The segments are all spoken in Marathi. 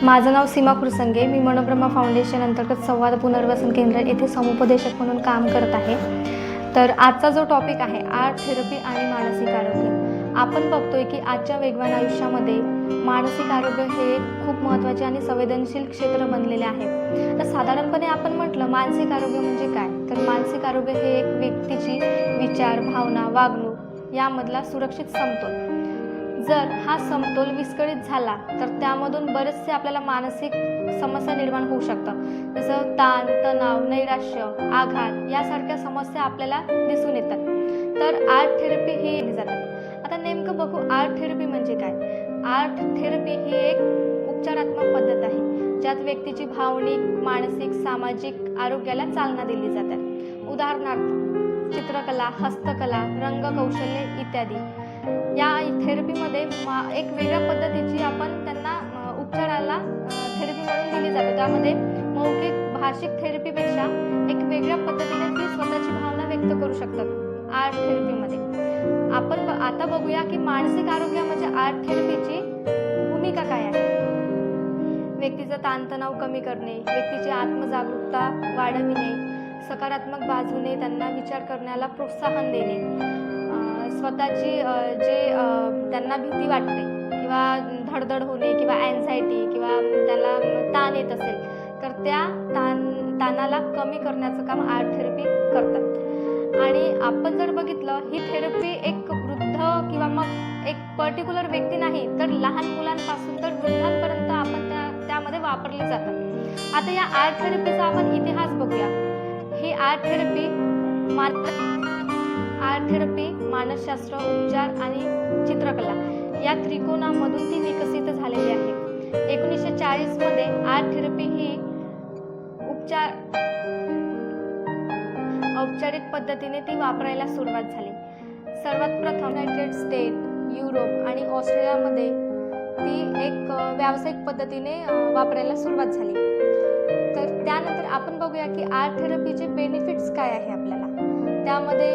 माझं नाव सीमा खुरसंगे. मी मनोब्रह्मा फाउंडेशन अंतर्गत संवाद पुनर्वसन केंद्र येथे समुपदेशक म्हणून काम करत आहे. तर आजचा जो टॉपिक आहे आर्ट थेरपी आणि मानसिक आरोग्य. आपण बघतोय की आजच्या वेगवान आयुष्यामध्ये मानसिक आरोग्य हे खूप महत्त्वाचे आणि संवेदनशील क्षेत्र बनलेले आहे. तर साधारणपणे आपण म्हटलं मानसिक आरोग्य म्हणजे काय, तर मानसिक आरोग्य हे एक व्यक्तीची विचार, भावना, वागणूक यामधला सुरक्षित समतोल. जर हा समतोल विस्कळीत झाला तर त्यामधून बरेचसे आपल्याला मानसिक समस्या निर्माण होऊ शकतात. जसं ताण, तणाव, नैराश्य, आघात यासारख्या समस्या आपल्याला दिसून येतात. तर आर्ट थेरपी ही केली जातात. आता नेमकं बघू आर्ट थेरपी म्हणजे काय. आर्ट थेरपी ही एक उपचारात्मक पद्धत आहे ज्यात व्यक्तीची भावनिक, मानसिक, सामाजिक आरोग्याला चालना दिली जाते. उदाहरणार्थ चित्रकला, हस्तकला, रंगकौशल्य इत्यादी. या थेरपीमध्ये एक वेगळ्या पद्धतीची आपण त्यांना उपचाराला थेरपी म्हणून दिली जाते. त्यामध्ये मौखिक भाषिक थेरपीपेक्षा एक वेगळ्या पद्धतीने ती स्वतःची भावना व्यक्त करू शकतात आर्ट थेरपीमध्ये. आपण आता बघूया की मानसिक आरोग्य म्हणजे आर्ट थेरपीची भूमिका काय आहे. व्यक्तीचा ताणतणाव कमी करणे, व्यक्तीची आत्मजागरूकता वाढविणे, सकारात्मक बाजूने त्यांना विचार करण्याला प्रोत्साहन देणे, स्वतःची जे त्यांना भीती वाटते किंवा धडधड होणे किंवा अँझायटी किंवा त्याला ताण येत असेल तर त्या ताणाला कमी करण्याचं काम आर्ट थेरपी करतात. आणि आपण जर बघितलं ही थेरपी एक वृद्ध किंवा मग एक पर्टिक्युलर व्यक्ती नाही तर लहान मुलांपासून तर वृद्धांपर्यंत आपण त्यामध्ये वापरली जातात. आता या आर्ट थेरपीचा आपण इतिहास बघूया. ही आर्ट थेरपी मानसशास्त्र, उपचार आणि चित्रकला या त्रिकोणामधून ती विकसित झालेली आहे. 1940 मध्ये आर्ट थेरपी ही औपचारिक पद्धतीने ती वापरायला सुरुवात झाली. सर्वात प्रथम युनायटेड स्टेट, युरोप आणि ऑस्ट्रेलियामध्ये ती एक व्यावसायिक पद्धतीने वापरायला सुरुवात झाली. तर त्यानंतर आपण बघूया की आर्ट थेरपीचे बेनिफिट्स काय आहे आपल्याला. त्यामध्ये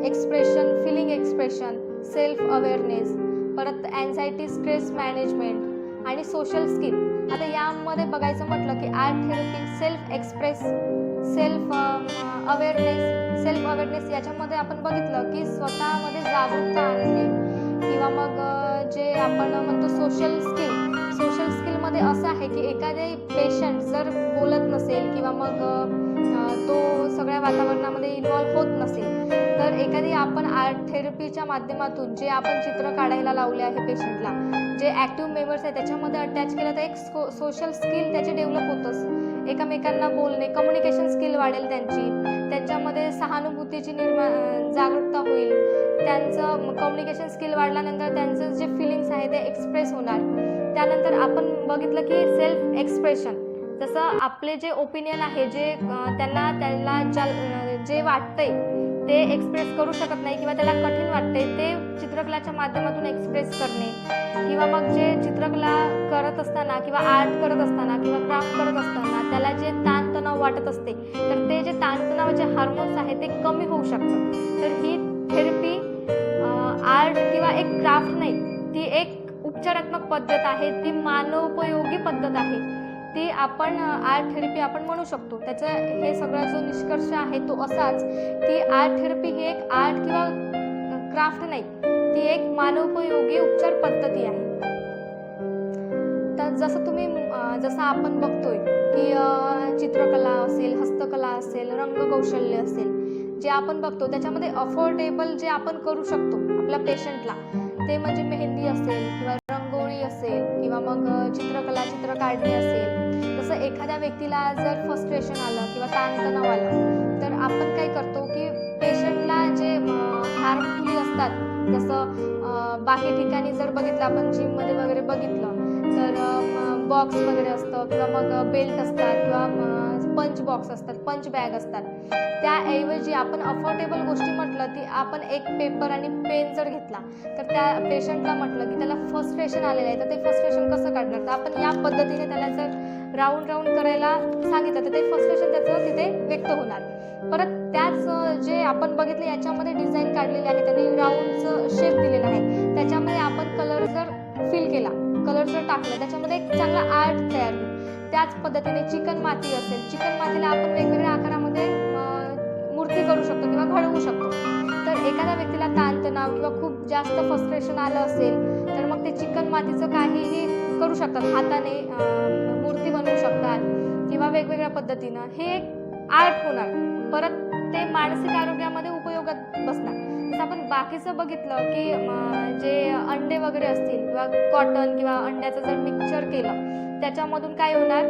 expression, feeling expression, self awareness, परत अँझायटी, स्ट्रेस मॅनेजमेंट आणि सोशल स्किल. आता यामध्ये बघायचं म्हटलं की आर्ट थेरपी सेल्फ अवेअरनेस याच्यामध्ये आपण बघितलं की स्वतःमध्ये जागरूकता आणणे किंवा मग जे आपण म्हणतो सोशल स्किलमध्ये असं आहे की एखादे पेशंट जर बोलत नसेल किंवा मग तो सगळ्या वातावरणामध्ये इन्व्हॉल्व होत नसेल तर एखादी आपण आर्ट थेरपीच्या माध्यमातून जे आपण चित्र काढायला लावले आहे पेशंटला, जे ॲक्टिव्ह मेंबर्स आहे त्याच्यामध्ये अटॅच केलं तर एक सोशल स्किल त्याची डेव्हलप होतच. एकमेकांना बोलणे, कम्युनिकेशन स्किल वाढेल त्यांच्यामध्ये सहानुभूतीची जागरूकता होईल. त्यांचं कम्युनिकेशन स्किल वाढल्यानंतर त्यांचं जे फिलिंग्स आहे ते एक्सप्रेस होणार. त्यानंतर आपण बघितलं की सेल्फ एक्सप्रेशन, जसं आपले जे ओपिनियन आहे, जे त्याला जे वाटतंय ते एक्सप्रेस करू शकत नाही किंवा त्याला कठीण वाटते ते चित्रकलाच्या माध्यमातून एक्सप्रेस करणे किंवा मग जे चित्रकला करत असताना किंवा आर्ट करत असताना किंवा क्राफ्ट करत असताना त्याला जे ताणतणाव वाटत असते तर ते जे ताणतणावाचे हार्मोन्स आहे ते कमी होऊ शकतात. तर ही थेरपी आर्ट किंवा एक क्राफ्ट नाही, ती एक उपचारात्मक पद्धत आहे, ती मानवोपयोगी पद्धत आहे. ती आपण आर्ट थेरपी आपण म्हणू शकतो. त्याचा हे सगळा जो निष्कर्ष आहे तो असाच की आर्ट थेरपी ही एक आर्ट किंवा क्राफ्ट नाही, ती एक मानवोपयोगी उपचार पद्धती आहे. तर जसं आपण बघतोय की चित्रकला असेल, हस्तकला असेल, रंगकौशल्य असेल, जे आपण बघतो त्याच्यामध्ये अफोर्डेबल जे आपण करू शकतो आपल्या पेशंटला, ते म्हणजे मेहंदी असेल किंवा रंगोळी असेल किंवा मग चित्र काढणे असेल. तसं एखाद्या व्यक्तीला जर फ्रस्ट्रेशन आलं किंवा ताणतणाव आलं तर आपण काय करतो की पेशंटला जे हार्मफुली असतात, जसं बाकी ठिकाणी जर बघितलं आपण जिममध्ये वगैरे बघितलं तर बॉक्स वगैरे असतं किंवा मग बेल्ट असतात किंवा पंच बॉक्स असतात, पंच बॅग असतात. त्याऐवजी आपण अफोर्डेबल गोष्टी म्हटलं ती आपण एक पेपर आणि पेन जर घेतला तर त्या पेशंटला म्हटलं की त्याला फ्रस्ट्रेशन आलेलं आहे तर ते फ्रस्ट्रेशन कसं काढणार, तर आपण या पद्धतीने त्याला जर राऊंड करायला सांगितलं तर ते फ्रस्ट्रेशन त्याचं तिथे व्यक्त होणार. परत त्याच जे आपण बघितलं याच्यामध्ये डिझाईन काढलेली आहे, त्यांनी राऊंडचं शेप दिलेला आहे, त्याच्यामध्ये आपण कलर जर फिल केला, कलर जर टाकलं त्याच्यामध्ये एक चांगला आर्ट त्याच पद्धतीने चिकन माती असेल, चिकन मातीला आपण वेगवेगळ्या आकारामध्ये मूर्ती करू शकतो किंवा घडवू शकतो. तर एखाद्या व्यक्तीला ताणतणाव किंवा खूप जास्त फ्रस्ट्रेशन आलं असेल तर मग ते चिकन मातीचं काहीही करू शकतात, हाताने मूर्ती बनवू शकतात किंवा वेगवेगळ्या पद्धतीनं. हे एक आर्ट होणार, परत ते मानसिक आरोग्यामध्ये उपयोगात बसणार. जसं आपण बाकीचं बघितलं की जे अंडे वगैरे असतील किंवा कॉटन किंवा अंड्याचं जर मिक्सचर केलं त्याच्यामधून काय होणार,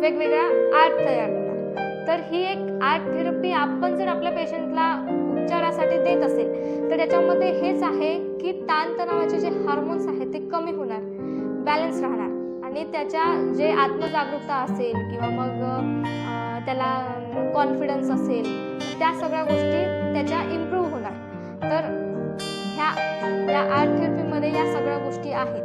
वेगवेगळ्या आर्ट तयार होणार. तर ही एक आर्ट थेरपी आपण जर आपल्या पेशंटला उपचारासाठी देत असेल तर त्याच्यामध्ये हेच आहे की ताणतणावाचे जे हार्मोन्स आहेत ते कमी होणार, बॅलन्स राहणार आणि त्याच्या जे आत्मजागरूकता असेल किंवा मग त्याला कॉन्फिडन्स असेल, त्या सगळ्या गोष्टी त्याच्या इम्प्रूव्ह होणार. तर ह्या आर्ट थेरपीमध्ये या सगळ्या गोष्टी आहेत.